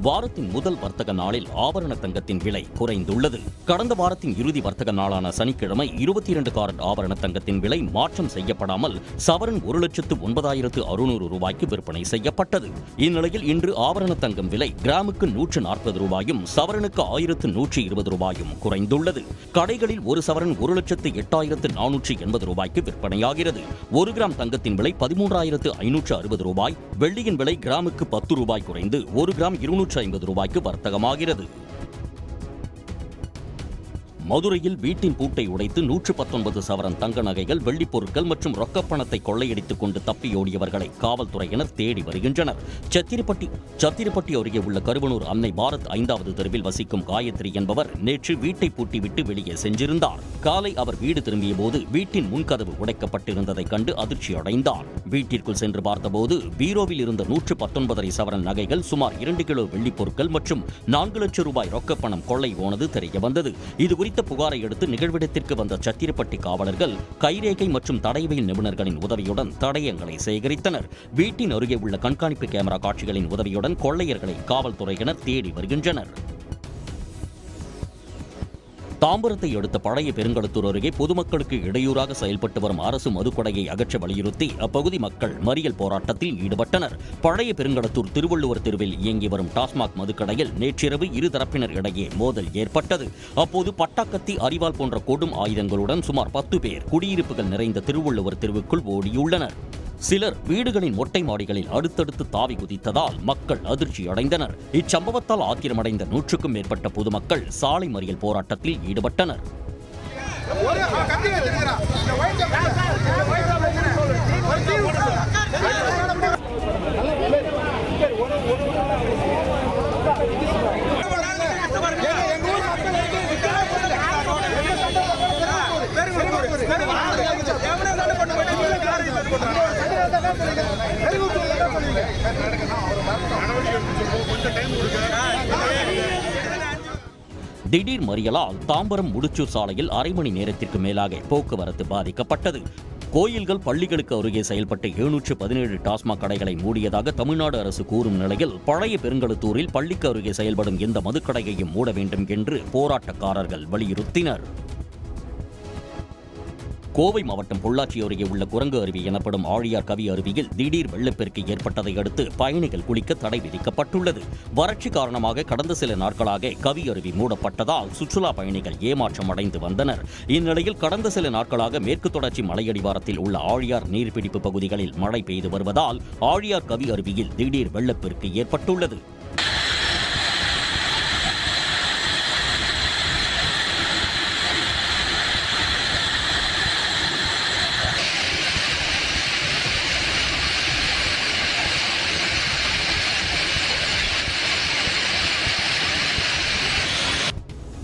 வாரத்தின் முதல் வர்த்தக நாளில் ஆபரண தங்கத்தின் விலை குறைந்துள்ளது. கடந்த வாரத்தின் இறுதி வர்த்தக நாளான சனிக்கிழமை 22 காரட் ஆபரண தங்கத்தின் விலை மாற்றம் செய்யப்படாமல் சவரன் 1,09,600 ரூபாய்க்கு விற்பனை செய்யப்பட்டது. இந்நிலையில் இன்று ஆபரண தங்கம் விலை கிராமுக்கு 140 ரூபாயும் சவரனுக்கு 1,120 ரூபாயும் குறைந்துள்ளது. கடைகளில் ஒரு சவரன் 1,08,480 ரூபாய்க்கு விற்பனையாகிறது. 1 கிராம் தங்கத்தின் விலை 13,560 ரூபாய், வெள்ளியின் விலை கிராமுக்கு 10 ரூபாய் குறைந்து 1 கிராம் 250 ரூபாய்க்கு வர்த்தகமாகிறது. மதுரையில் வீட்டின் பூட்டை உடைத்து 119 சவரன் தங்க நகைகள், வெள்ளிப் பொருட்கள் மற்றும் ரொக்கப்பணத்தை கொள்ளையடித்துக் கொண்டு தப்பியோடியவர்களை காவல்துறையினர் தேடி வருகின்றனர். சத்திரப்பட்டி அருகே உள்ள கருவனூர் அன்னை பாரத் 5வது தெருவில் வசிக்கும் காயத்ரி என்பவர் நேற்று வீட்டை பூட்டிவிட்டு வெளியே சென்றிருந்தார். காலை அவர் வீடு திரும்பிய போது வீட்டின் முன்கதவு உடைக்கப்பட்டிருந்ததைக் கண்டு அதிர்ச்சி அடைந்தார். வீட்டிற்குள் சென்று பார்த்தபோது பீரோவில் இருந்த 119 சவரன் நகைகள், சுமார் 2 கிலோ வெள்ளிப் பொருட்கள் மற்றும் 4 லட்சம் ரூபாய் ரொக்கப்பணம் கொள்ளை போனது தெரிய வந்தது. இதுகுறித்து புகாரை அடுத்து நிகழ்விடத்திற்கு வந்த சத்திரப்பட்டி காவலர்கள் கைரேகை மற்றும் தடயவியல் நிபுணர்களின் உதவியுடன் தடயங்களை சேகரித்தனர். வீட்டின் அருகே உள்ள கண்காணிப்பு கேமரா காட்சிகளின் உதவியுடன் கொள்ளையர்களை காவல்துறையினர் தேடி வருகின்றனர். தாம்பரத்தை அடுத்த பழைய பெருங்களத்தூர் அருகே பொதுமக்களுக்கு இடையூறாக செயல்பட்டு வரும் அரசு மதுக்கடையை அகற்ற வலியுறுத்தி அப்பகுதி மக்கள் மறியல் போராட்டத்தில் ஈடுபட்டனர். பழைய பெருங்களத்தூர் திருவள்ளுவர் தெருவில் இயங்கி வரும் டாஸ்மாக் மதுக்கடையில் நேற்றிரவு இரு தரப்பினர் இடையே மோதல் ஏற்பட்டது. அப்போது பட்டாக்கத்தி, அரிவாள் போன்ற கொடும் ஆயுதங்களுடன் சுமார் 10 பேர் குடியிருப்புகள் நிறைந்த திருவள்ளுவர் தெருவுக்குள் ஓடியுள்ளனர். சிலர் வீடுகளின் மொட்டை மாடிகளில் அடுத்தடுத்து தாவி குதித்ததால் மக்கள் அதிர்ச்சி அடைந்தனர். இச்சம்பவத்தால் ஆத்திரமடைந்த 100க்கும் மேற்பட்ட பொதுமக்கள் சாலை மறியல் போராட்டத்தில் ஈடுபட்டனர். திடீர் மறியலால் தாம்பரம் முடிச்சூர் சாலையில் அரை மணி நேரத்திற்கு மேலாக போக்குவரத்து பாதிக்கப்பட்டது. கோயில்கள், பள்ளிகளுக்கு அருகே செயல்பட்ட 717 டாஸ்மாக் கடைகளை மூடியதாக தமிழ்நாடு அரசு கூறும் நிலையில் பழைய பெருங்களத்தூரில் பள்ளிக்கு அருகே செயல்படும் எந்த மதுக்கடையையும் மூட வேண்டும் என்று போராட்டக்காரர்கள் வலியுறுத்தினர். கோவை மாவட்டம் பொள்ளாச்சி அருகே உள்ள குரங்கு அருவி எனப்படும் ஆழியார் கவி அருவியில் திடீர் வெள்ளப்பெருக்கு ஏற்பட்டதை அடுத்து பயணிகள் குளிக்க தடை விதிக்கப்பட்டுள்ளது. வறட்சி காரணமாக கடந்த சில நாட்களாக கவி அருவி மூடப்பட்டதால் சுற்றுலா பயணிகள் ஏமாற்றம் அடைந்து வந்தனர். இந்நிலையில் கடந்த சில நாட்களாக மேற்கு தொடர்ச்சி மலையடிவாரத்தில் உள்ள ஆழியார் நீர்பிடிப்பு பகுதிகளில் மழை பெய்து வருவதால் ஆழியார் கவி அருவியில் திடீர் வெள்ளப்பெருக்கு ஏற்பட்டுள்ளது.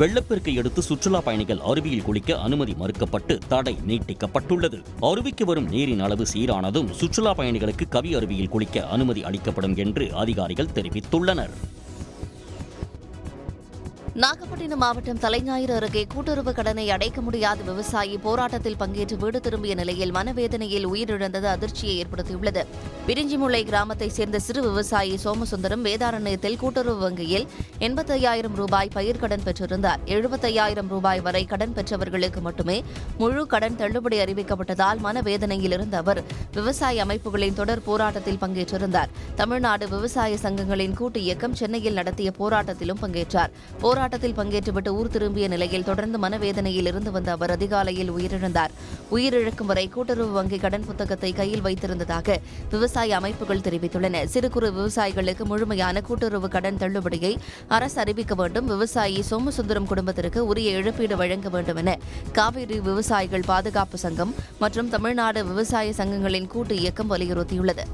வெள்ளப்பெருக்கை அடுத்து சுற்றுலா பயணிகள் அருவியில் குளிக்க அனுமதி மறுக்கப்பட்டு தடை நீட்டிக்கப்பட்டுள்ளது. அருவிக்கு வரும் நீரின் அளவு சீரானதும் சுற்றுலா பயணிகளுக்கு கவி அருவியில் குளிக்க அனுமதி அளிக்கப்படும் என்று அதிகாரிகள் தெரிவித்துள்ளனர். நாகப்பட்டினம் மாவட்டம் தலைஞாயிறு அருகே கூட்டுறவு கடனை அடைக்க முடியாத விவசாயி போராட்டத்தில் பங்கேற்று வீடு திரும்பிய நிலையில் மனவேதனையில் உயிரிழந்தது அதிர்ச்சியை ஏற்படுத்தியுள்ளது. பிரிஞ்சிமுல்லை கிராமத்தைச் சேர்ந்த சிறு விவசாயி சோமசுந்தரம் வேதாரண்யத்தில் கூட்டுறவு வங்கியில் 85,000 ரூபாய் பயிர்க்கடன் பெற்றிருந்தார். 75,000 ரூபாய் வரை கடன் பெற்றவர்களுக்கு மட்டுமே முழு கடன் தள்ளுபடி அறிவிக்கப்பட்டதால் மனவேதனையில் இருந்த அவர் விவசாய அமைப்புகளின் தொடர் போராட்டத்தில் பங்கேற்றிருந்தார். தமிழ்நாடு விவசாய சங்கங்களின் கூட்டு இயக்கம் சென்னையில் நடத்திய போராட்டத்திலும் பங்கேற்றார். போராட்டத்தில் பங்கேற்றுவிட்டு ஊர் திரும்பிய நிலையில் தொடர்ந்து மனவேதனையில் இருந்து வந்த அவர் அதிகாலையில் உயிரிழந்தார். உயிரிழக்கும் வரை கூட்டுறவு வங்கி கடன் புத்தகத்தை கையில் வைத்திருந்ததாக விவசாய அமைப்புகள் தெரிவித்துள்ளன. சிறு குறு விவசாயிகளுக்கு முழுமையான கூட்டுறவு கடன் தள்ளுபடியை அரசு அறிவிக்க வேண்டும், விவசாயி சோமசுந்தரம் குடும்பத்திற்கு உரிய இழப்பீடு வழங்க வேண்டும் என காவிரி விவசாயிகள் பாதுகாப்பு சங்கம் மற்றும் தமிழ்நாடு விவசாய சங்கங்களின் கூட்டு இயக்கம் வலியுறுத்தியுள்ளது.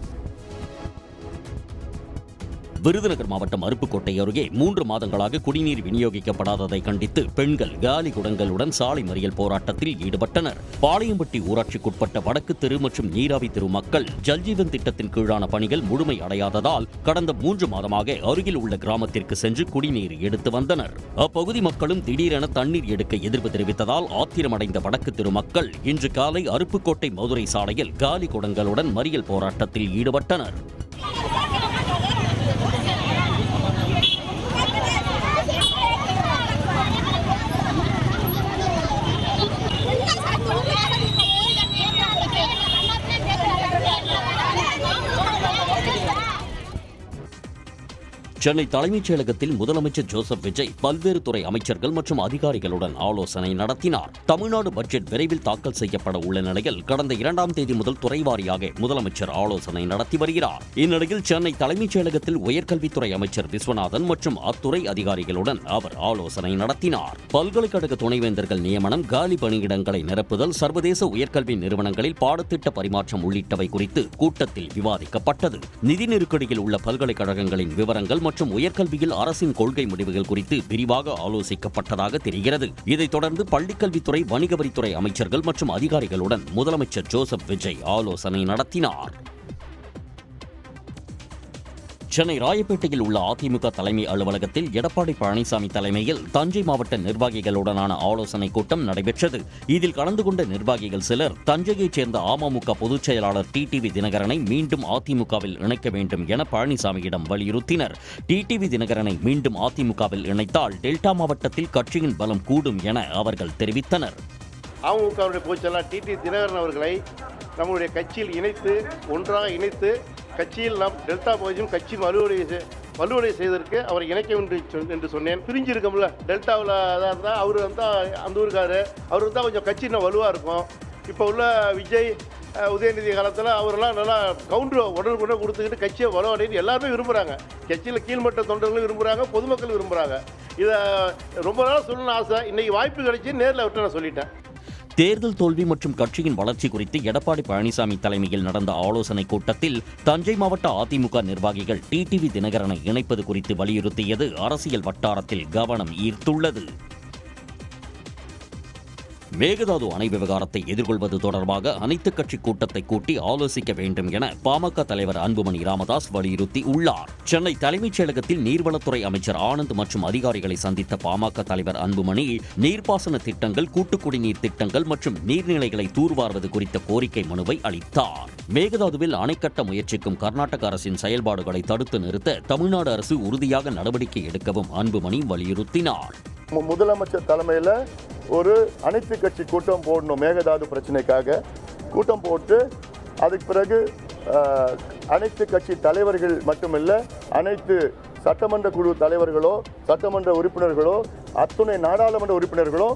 விருதுநகர் மாவட்டம் அருப்புக்கோட்டை அருகே 3 மாதங்களாக குடிநீர் விநியோகிக்கப்படாததை கண்டித்து பெண்கள் காலி குடங்களுடன் சாலை மறியல் போராட்டத்தில் ஈடுபட்டனர். பாளையம்பட்டி ஊராட்சிக்குட்பட்ட வடக்கு தெரு மற்றும் நீராவி தெரு மக்கள் ஜல்ஜீவன் திட்டத்தின் கீழான பணிகள் முழுமை அடையாததால் கடந்த 3 மாதமாக அருகில் உள்ள கிராமத்திற்கு சென்று குடிநீர் எடுத்து வந்தனர். அப்பகுதி மக்களும் திடீரென தண்ணீர் எடுக்க எதிர்ப்பு தெரிவித்ததால் ஆத்திரமடைந்த வடக்கு தெரு மக்கள் இன்று காலை அருப்புக்கோட்டை மதுரை சாலையில் காலி குடங்களுடன் மறியல் போராட்டத்தில் ஈடுபட்டனர். சென்னை தலைமைச் செயலகத்தில் முதலமைச்சர் ஜோசப் விஜய் பல்வேறு துறை அமைச்சர்கள் மற்றும் அதிகாரிகளுடன் ஆலோசனை நடத்தினார். தமிழ்நாடு பட்ஜெட் விரைவில் தாக்கல் செய்யப்பட உள்ள நிலையில் கடந்த 2ஆம் தேதி முதல் துறை வாரியாக முதலமைச்சர் ஆலோசனை நடத்தி வருகிறார். இந்நிலையில் சென்னை தலைமைச் செயலகத்தில் உயர்கல்வித்துறை அமைச்சர் விஸ்வநாதன் மற்றும் அத்துறை அதிகாரிகளுடன் அவர் ஆலோசனை நடத்தினார். பல்கலைக்கழக துணைவேந்தர்கள் நியமனம், காலி பணியிடங்களை நிரப்புதல், சர்வதேச உயர்கல்வி நிறுவனங்களில் பாடத்திட்ட பரிமாற்றம் உள்ளிட்டவை குறித்து கூட்டத்தில் விவாதிக்கப்பட்டது. நிதி நெருக்கடியில் உள்ள பல்கலைக்கழகங்களின் விவரங்கள் மற்றும் உயர்கல்வியில் அரசின் கொள்கை முடிவுகள் குறித்து விரிவாக ஆலோசிக்கப்பட்டதாக தெரிகிறது. இதைத் தொடர்ந்து பள்ளிக்கல்வித்துறை, வணிக வரித்துறை அமைச்சர்கள் மற்றும் அதிகாரிகளுடன் முதலமைச்சர் ஜோசப் விஜய் ஆலோசனை நடத்தினார். சென்னை ராயப்பேட்டையில் உள்ள அதிமுக தலைமை அலுவலகத்தில் எடப்பாடி பழனிசாமி தலைமையில் தஞ்சை மாவட்ட நிர்வாகிகளுடனான ஆலோசனைக் கூட்டம் நடைபெற்றது. இதில் கலந்து கொண்ட நிர்வாகிகள் சிலர் தஞ்சையைச் சேர்ந்த அமமுக பொதுச் செயலாளர் டிடிவி தினகரனை மீண்டும் அதிமுகவில் இணைக்க வேண்டும் என பழனிசாமியிடம் வலியுறுத்தினர். டிடிவி தினகரனை மீண்டும் அதிமுகவில் இணைத்தால் டெல்டா மாவட்டத்தில் கட்சியின் பலம் கூடும் என அவர்கள் தெரிவித்தனர். அமமுகவுடைய பொதுச் செயலாளர் டிடிவி தினகரன் அவர்களை நம்முடைய கட்சியில் இணைத்து ஒன்றாக இணைத்து கட்சியில் நாம் டெல்டா பகுதியும் கட்சி வலுவடை செய்வதற்கு அவரை இணைக்க வேண்டும் என்று சொன்னேன். பிரிஞ்சிருக்கோம்ல, டெல்டாவில் இருந்தால் அவர் வந்தால் அந்த ஊருக்காரு, அவர் இருந்தால் கொஞ்சம் கட்சி இன்னும் வலுவாக இருக்கும். இப்போ உள்ள விஜய், உதயநிதி காலத்தில் அவரெல்லாம் நல்லா கவுண்டர் உடனுக்குடன் கொடுத்துக்கிட்டு கட்சியை வலுவடைன்னு எல்லாருமே விரும்புகிறாங்க. கட்சியில் கீழ்மட்ட தொண்டர்களும் விரும்புகிறாங்க, பொதுமக்கள் விரும்புகிறாங்க. இதை ரொம்ப நாள் சொல்லணும்னு ஆசை. இன்றைக்கி வாய்ப்பு கிடைச்சி நேரில் விட்டு நான் சொல்லிட்டேன். தேர்தல் தோல்வி மற்றும் கட்சியின் வளர்ச்சி குறித்து எடப்பாடி பழனிசாமி தலைமையில் நடந்த ஆலோசனைக் கூட்டத்தில் தஞ்சை மாவட்ட அதிமுக நிர்வாகிகள் டிடிவி தினகரனை இணைப்பது குறித்து வலியுறுத்தியது அரசியல் வட்டாரத்தில் கவனம் ஈர்த்துள்ளது. மேகதாது அணை விவகாரத்தை எதிர்கொள்வது தொடர்பாக அனைத்துக் கட்சி கூட்டத்தை கூட்டி ஆலோசிக்க வேண்டும் என பாமக தலைவர் அன்புமணி ராமதாஸ் வலியுறுத்தி உள்ளார். சென்னை தலைமைச் செயலகத்தில் நீர்வளத்துறை அமைச்சர் ஆனந்த் மற்றும் அதிகாரிகளை சந்தித்த பாமக தலைவர் அன்புமணி நீர்ப்பாசன திட்டங்கள், கூட்டு குடிநீர் திட்டங்கள் மற்றும் நீர்நிலைகளை தூர்வார்வது குறித்த கோரிக்கை மனுவை அளித்தார். மேகதாதுவில் அணை கட்ட முயற்சிக்கும் கர்நாடக அரசின் செயல்பாடுகளை தடுத்து நிறுத்த தமிழ்நாடு அரசு உறுதியாக நடவடிக்கை எடுக்கவும் அன்புமணி வலியுறுத்தினார். முதலமைச்சர் தலைமையில் ஒரு அனைத்து கட்சி கூட்டம் போடணும். மேகதாது பிரச்சனைக்காக கூட்டம் போட்டு அதுக்கு பிறகு அனைத்து கட்சி தலைவர்கள் மட்டுமில்லை, அனைத்து சட்டமன்ற குழு தலைவர்களோ, சட்டமன்ற உறுப்பினர்களோ, அத்துணை நாடாளுமன்ற உறுப்பினர்களோ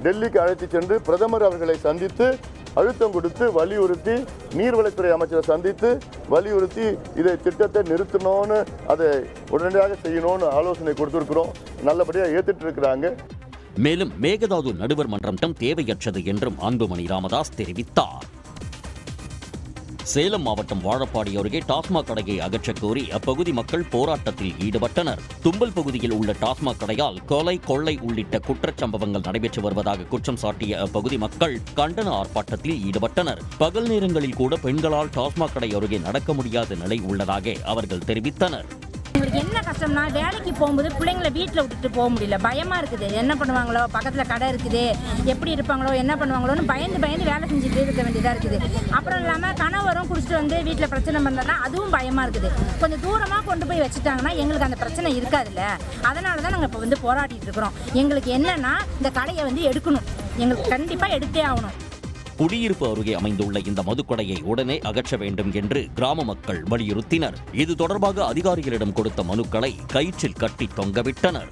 டெல்லிக்கு அழைத்து சென்று பிரதமர் அவர்களை சந்தித்து அழுத்தம் கொடுத்து வலியுறுத்தி, நீர்வளத்துறை அமைச்சரை சந்தித்து வலியுறுத்தி இதை திட்டத்தை நிறுத்தணும்னு, அதை உடனடியாக செய்யணும்னு ஆலோசனை கொடுத்துருக்குறோம். நல்லபடியாக ஏற்றுட்டு இருக்கிறாங்க. மேலும் மேகதாது நடுவர் மன்றம் தேவையற்றது என்றும் அன்புமணி ராமதாஸ் தெரிவித்தார். சேலம் மாவட்டம் வாழப்பாடி அருகே டாஸ்மாக் கடையை அகற்றக் கோரி அப்பகுதி மக்கள் போராட்டத்தில் ஈடுபட்டனர். தும்பல் பகுதியில் உள்ள டாஸ்மாக் கடையால் கொலை, கொள்ளை உள்ளிட்ட குற்றச்சம்பவங்கள் நடைபெற்று வருவதாக குற்றம் சாட்டிய அப்பகுதி மக்கள் கண்டன ஆர்ப்பாட்டத்தில் ஈடுபட்டனர். பகல் நேரங்களில் கூட பெண்களால் டாஸ்மாக் கடை அருகே நடக்க முடியாத நிலை உள்ளதாக அவர்கள் தெரிவித்தனர். எங்களுக்கு என்ன கஷ்டம்னா, வேலைக்கு போகும்போது பிள்ளைங்களை வீட்டில் விட்டுட்டு போக முடியல, பயமா இருக்குது. என்ன பண்ணுவாங்களோ, பக்கத்தில் கடை இருக்குது, எப்படி இருப்பாங்களோ, என்ன பண்ணுவாங்களோன்னு பயந்து வேலை செஞ்சுட்டு இருக்க வேண்டியதாக இருக்குது. அப்புறம் இல்லாமல் கணவரும் குடிச்சிட்டு வந்து வீட்டில் பிரச்சனை பண்ணலன்னா அதுவும் பயமா இருக்குது. கொஞ்சம் தூரமாக கொண்டு போய் வச்சுட்டாங்கன்னா எங்களுக்கு அந்த பிரச்சனை இருக்காதுல்ல. அதனால தான் நாங்கள் இப்போ போராடிட்டு இருக்கிறோம். எங்களுக்கு என்னன்னா, இந்த கடையை எடுக்கணும், எங்களுக்கு கண்டிப்பாக எடுத்தே ஆகணும். குடியிருப்பு அருகே அமைந்துள்ள இந்த மதுக்கடையை உடனே அகற்ற வேண்டும் என்று கிராம மக்கள் வலியுறுத்தினர். இது தொடர்பாக அதிகாரிகளிடம் கொடுத்த மனுக்களை கயிற்றில் கட்டி தொங்கவிட்டனர்.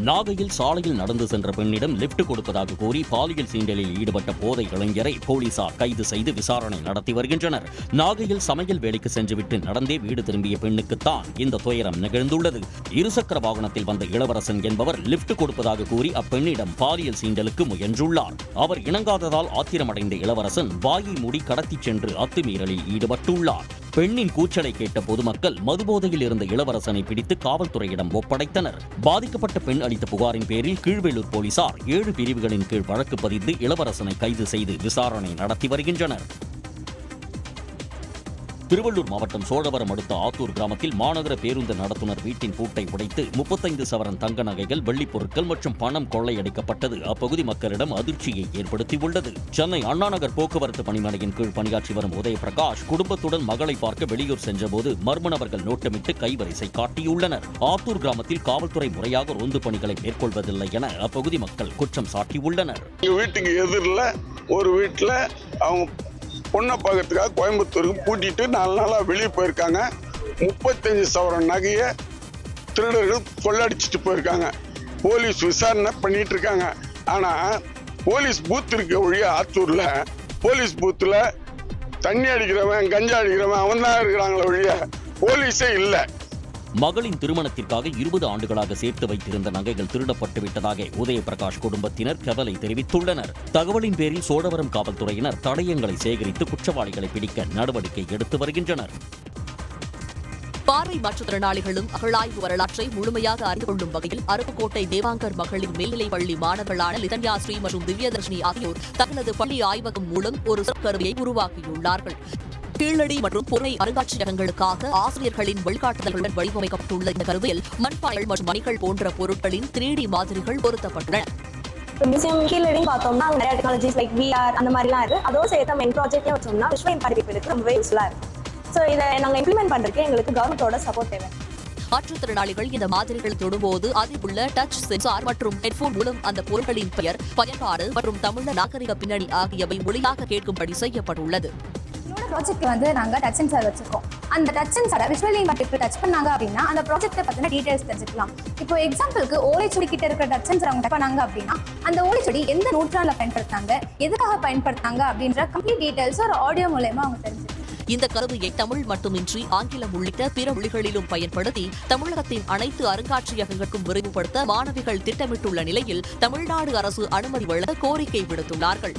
நாகையில் சாலையில் நடந்து சென்ற பெண்ணிடம் லிப்ட் கொடுப்பதாக கூறி பாலியல் சீண்டலில் ஈடுபட்ட போதை இளைஞரை போலீசார் கைது செய்து விசாரணை நடத்தி வருகின்றனர். நாகையில் சமையல் வேலைக்கு சென்றுவிட்டு நடந்தே வீடு திரும்பிய பெண்ணுக்குத்தான் இந்த துயரம் நிகழ்ந்துள்ளது. இருசக்கர வாகனத்தில் வந்த இளவரசன் என்பவர் லிப்ட் கொடுப்பதாக கூறி அப்பெண்ணிடம் பாலியல் சீண்டலுக்கு முயன்றுள்ளார். அவர் இணங்காததால் ஆத்திரமடைந்த இளவரசன் வாயை மூடி கடத்திச் சென்று அத்துமீறலில் ஈடுபட்டுள்ளார். பெண்ணின் கூச்சலை கேட்ட பொதுமக்கள் மதுபோதையில் இருந்த இளவரசனை பிடித்து காவல்துறையிடம் ஒப்படைத்தனர். பாதிக்கப்பட்ட பெண் அளித்த புகாரின் பேரில் கீழ்வேளூர் போலீசார் 7 பிரிவுகளின் கீழ் வழக்கு பதிந்து இளவரசனை கைது செய்து விசாரணை நடத்தி வருகின்றனர். திருவள்ளூர் மாவட்டம் சோழவரம் அடுத்த ஆத்தூர் கிராமத்தில் மாநகர பேருந்து நடத்துனர் வீட்டின் பூட்டை உடைத்து 35 சவரன் தங்க நகைகள், வெள்ளிப் பொருட்கள் மற்றும் பணம் கொள்ளையடிக்கப்பட்டது அப்பகுதி மக்களிடம் அதிர்ச்சியை ஏற்படுத்தியுள்ளது. சென்னை அண்ணாநகர் போக்குவரத்து பணிமனையின் கீழ் பணியாற்றி வரும் உதயபிரகாஷ் குடும்பத்துடன் மகளை பார்க்க வெளியூர் சென்றபோது மர்ம நபர்கள் நோட்டமிட்டு கைவரிசை காட்டியுள்ளனர். ஆத்தூர் கிராமத்தில் காவல்துறை முறையாக ரோந்து பணிகளை மேற்கொள்வதில்லை என அப்பகுதி மக்கள் குற்றம் சாட்டியுள்ளனர். வீட்டுக்கு எதிரில் ஒரு வீட்டில் அவங்க பொண்ணை பார்க்கறதுக்காக கோயம்புத்தூருக்கு கூட்டிட்டு 4 நாளாக வெளியே போயிருக்காங்க. 35 சவரன் நகையை திருடர்கள் கொள்ளடிச்சிட்டு போயிருக்காங்க. போலீஸ் விசாரணை பண்ணிட்டு இருக்காங்க. ஆனா போலீஸ் பூத் இருக்க ஒழிய ஆத்தூர்ல போலீஸ் பூத்துல தண்ணி அடிக்கிறவன் கஞ்சா அடிக்கிறவன் அவன் தான் இருக்கிறாங்களே ஒழிய போலீஸே இல்லை. மகளின் திருமணத்திற்காக 20 ஆண்டுகளாக சேர்த்து வைத்திருந்த நகைகள் திருடப்பட்டு விட்டதாக உதயபிரகாஷ் குடும்பத்தினர் கவலை தெரிவித்துள்ளனர். தகவலின் பேரில் சோழவரம் காவல்துறையினர் தடயங்களை சேகரித்து குற்றவாளிகளை பிடிக்க நடவடிக்கை எடுத்து வருகின்றனர். பார்வை மாற்றுத்திறனாளிகளும் அகழாய்வு வரலாற்றை முழுமையாக அறிந்து கொள்ளும் வகையில் அருப்புக்கோட்டை தேவாங்கர் மகளிர் மேல்நிலைப் பள்ளி மாணவர்களான லிதன்யா ஸ்ரீ மற்றும் திவ்யதர்ஷினி ஆகியோர் தங்களது பள்ளி ஆய்வகம் மூலம் ஒரு கருவியை உருவாக்கியுள்ளார்கள். கீழடி மற்றும் பொருளை அருங்காட்சியகங்களுக்காக ஆசிரியர்களின் வழிகாட்டுதல்களுடன் வடிவமைக்கப்பட்டுள்ள இந்த கருவியில் மண்பானைகள் மற்றும் மணிகள் போன்ற பொருட்களின் 3D மாதிரிகள் பொருத்தப்பட்டுள்ளன. மியூசியம் கீழடி பார்த்தோம்னா நிறைய டெக்னாலஜிஸ் லைக் VR அந்த மாதிரிலாம் இருக்கு. அதோடு சேர்த்து மெயின் ப்ராஜெக்டே வச்சோம்னா விஷுவல் இம்பாக்ட் ரொம்பவே யூஸ்ஃபுல்லாக இருக்கு. ஸோ இதை நாங்கள் இம்ப்ளிமெண்ட் பண்ணுறதுக்கு எங்களுக்கு கவர்மெண்டோட சப்போர்ட் தேவை. மாற்றுத்திறனாளிகள் இந்த மாதிரிகள் தொடும்போது அதில் உள்ள டச் சென்சார் மற்றும் ஹெட்போன் மூலம் அந்த பொருட்களின் பெயர், பயன்பாடு மற்றும் தமிழ் நாகரிக பின்னணி ஆகியவை ஒளியாக கேட்கும்படி செய்யப்பட்டுள்ளது. ப்ராஜெக்ட் நாங்கள் டச் சென்சார் வச்சிருக்கோம். அந்த டச் சென்சாரை விஷுவல் இம்பாக்ட் டச் பண்ணாங்க அப்படின்னா அந்த ப்ராஜெக்ட்டை பற்றின டீடைல்ஸ் தெரிஞ்சுக்கலாம். இப்போ எக்ஸாம்பிளுக்கு ஓலைச்சுவடி கிட்ட இருக்கிற டச் சென்சார் அவங்க டச் பண்ணாங்க அப்படின்னா அந்த ஓலைச்சுவடி எந்த நூற்றாண்டில் பயன்படுத்தாங்க, எதுக்காக பயன்படுத்தாங்க அப்படின்ற கம்ப்ளீட் டீடைல்ஸ் ஒரு ஆடியோ மூலமா அவங்க தெரிஞ்சுக்கலாம். இந்த கருவியை தமிழ் மட்டுமின்றி ஆங்கிலம் உள்ளிட்ட பிற மொழிகளிலும் பயன்படுத்தி தமிழகத்தின் அனைத்து அருங்காட்சியகங்களுக்கும் விரிவுபடுத்த மாணவிகள் திட்டமிட்டுள்ள நிலையில் தமிழ்நாடு அரசு அனுமதி வழங்க கோரிக்கை விடுத்துள்ளார்கள்.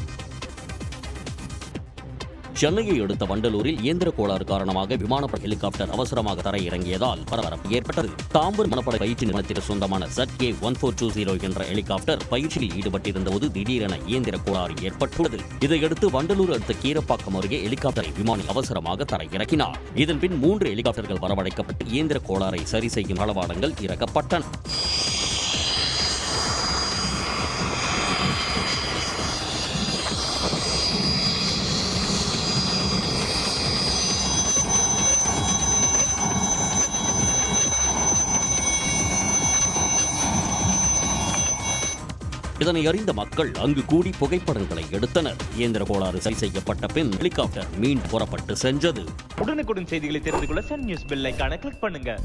சென்னையை அடுத்த வண்டலூரில் இயந்திர கோளாறு காரணமாக விமானப்படை ஹெலிகாப்டர் அவசரமாக தரையிறங்கியதால் பரபரப்பு ஏற்பட்டது. தாம்பூர் விமானப்படை பயிற்சி நிறுவனத்திற்கு சொந்தமான ZK-1420 என்ற ஹெலிகாப்டர் பயிற்சியில் ஈடுபட்டிருந்தபோது திடீரென இயந்திர கோளாறு ஏற்பட்டுள்ளது. இதையடுத்து வண்டலூர் அடுத்த கீரப்பாக்கம் அருகே ஹெலிகாப்டரை விமானி அவசரமாக தரையிறக்கினார். இதன் பின் 3 ஹெலிகாப்டர்கள் வரவழைக்கப்பட்டு இயந்திர கோளாறை சரி செய்யும் தளவாடங்கள் இறக்கப்பட்டன. இதனை அறிந்த மக்கள் அங்கு கூடி புகைப்படங்களை எடுத்தனர். இயந்திர கோளாறு சரி செய்யப்பட்ட பின் ஹெலிகாப்டர் மீண்டும் புறப்பட்டு சென்றது. உடனுக்குடன் செய்திகளை தெரிந்து கொள்ள சன் நியூஸ் பெல் ஐகானை கிளிக் பண்ணுங்க.